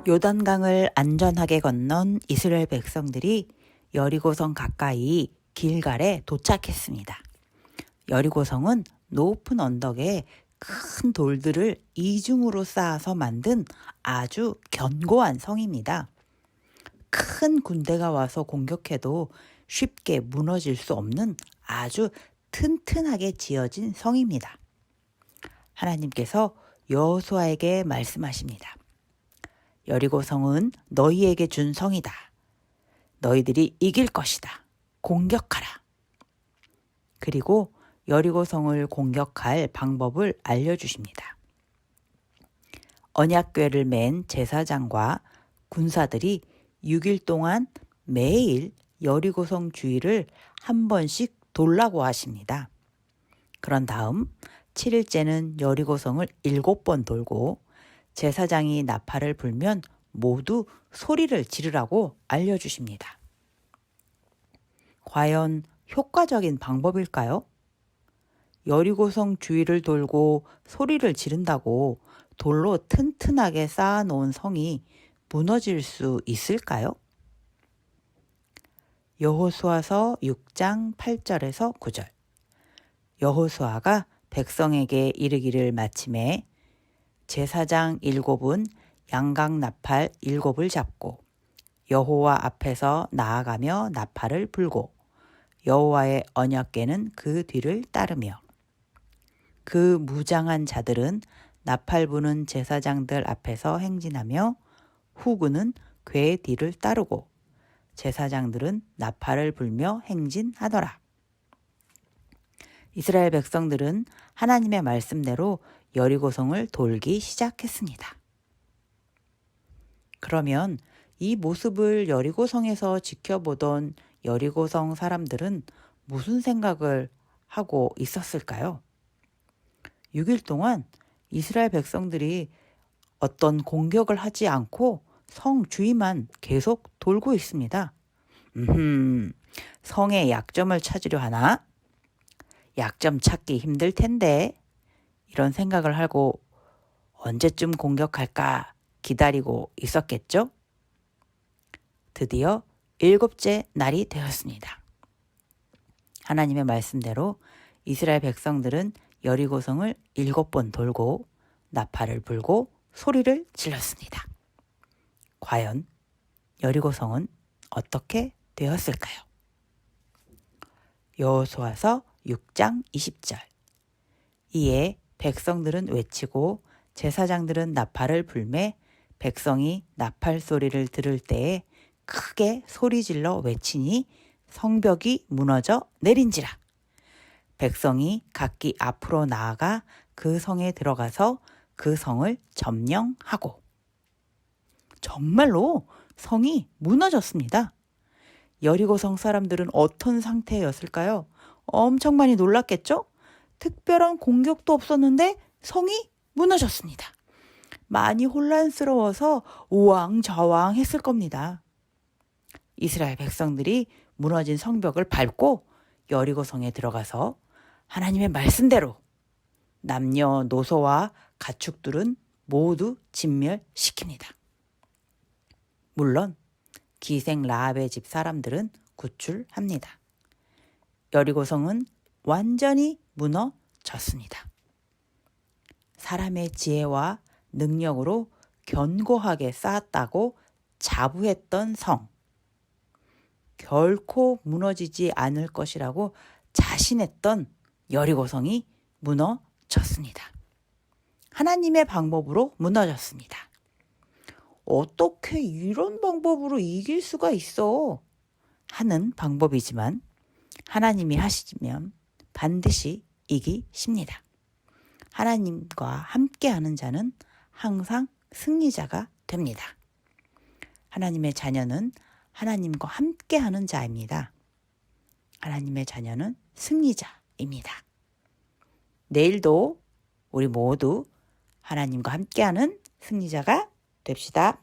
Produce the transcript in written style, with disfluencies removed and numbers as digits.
요단강을 안전하게 건넌 이스라엘 백성들이 여리고성 가까이 길갈에 도착했습니다. 여리고성은 높은 언덕에 큰 돌들을 이중으로 쌓아서 만든 아주 견고한 성입니다. 큰 군대가 와서 공격해도 쉽게 무너질 수 없는 아주 튼튼하게 지어진 성입니다. 하나님께서 여호수아에게 말씀하십니다. 여리고성은 너희에게 준 성이다. 너희들이 이길 것이다. 공격하라. 그리고 여리고성을 공격할 방법을 알려주십니다. 언약궤를 맨 제사장과 군사들이 6일 동안 매일 여리고성 주위를 한 번씩 돌라고 하십니다. 그런 다음 7일째는 여리고성을 7번 돌고 제사장이 나팔을 불면 모두 소리를 지르라고 알려주십니다. 과연 효과적인 방법일까요? 여리고성 주위를 돌고 소리를 지른다고 돌로 튼튼하게 쌓아놓은 성이 무너질 수 있을까요? 여호수아서 6장 8절에서 9절. 여호수아가 백성에게 이르기를 마침에 제사장 7은 양각 나팔 7을 잡고 여호와 앞에서 나아가며 나팔을 불고 여호와의 언약궤는 그 뒤를 따르며 그 무장한 자들은 나팔 부는 제사장들 앞에서 행진하며 후군은 궤 뒤를 따르고 제사장들은 나팔을 불며 행진하더라. 이스라엘 백성들은 하나님의 말씀대로 여리고성을 돌기 시작했습니다. 그러면 이 모습을 여리고성에서 지켜보던 여리고성 사람들은 무슨 생각을 하고 있었을까요? 6일 동안 이스라엘 백성들이 어떤 공격을 하지 않고 성 주위만 계속 돌고 있습니다. 성의 약점을 찾으려 하나? 약점 찾기 힘들 텐데 이런 생각을 하고 언제쯤 공격할까 기다리고 있었겠죠? 드디어 7째 날이 되었습니다. 하나님의 말씀대로 이스라엘 백성들은 여리고성을 7번 돌고 나팔을 불고 소리를 질렀습니다. 과연 여리고성은 어떻게 되었을까요? 여호수아서 6장 20절. 이에 백성들은 외치고 제사장들은 나팔을 불매 백성이 나팔 소리를 들을 때에 크게 소리질러 외치니 성벽이 무너져 내린지라. 백성이 각기 앞으로 나아가 그 성에 들어가서 그 성을 점령하고 정말로 성이 무너졌습니다. 여리고성 사람들은 어떤 상태였을까요? 엄청 많이 놀랐겠죠? 특별한 공격도 없었는데 성이 무너졌습니다. 많이 혼란스러워서 우왕좌왕 했을 겁니다. 이스라엘 백성들이 무너진 성벽을 밟고 여리고성에 들어가서 하나님의 말씀대로 남녀노소와 가축들은 모두 진멸시킵니다. 물론 기생 라합의 집 사람들은 구출합니다. 여리고성은 완전히 무너졌습니다. 사람의 지혜와 능력으로 견고하게 쌓았다고 자부했던 성, 결코 무너지지 않을 것이라고 자신했던 여리고성이 무너졌습니다. 하나님의 방법으로 무너졌습니다. 어떻게 이런 방법으로 이길 수가 있어? 하는 방법이지만 하나님이 하시면 반드시 이기십니다. 하나님과 함께하는 자는 항상 승리자가 됩니다. 하나님의 자녀는 하나님과 함께하는 자입니다. 하나님의 자녀는 승리자입니다. 내일도 우리 모두 하나님과 함께하는 승리자가 됩시다.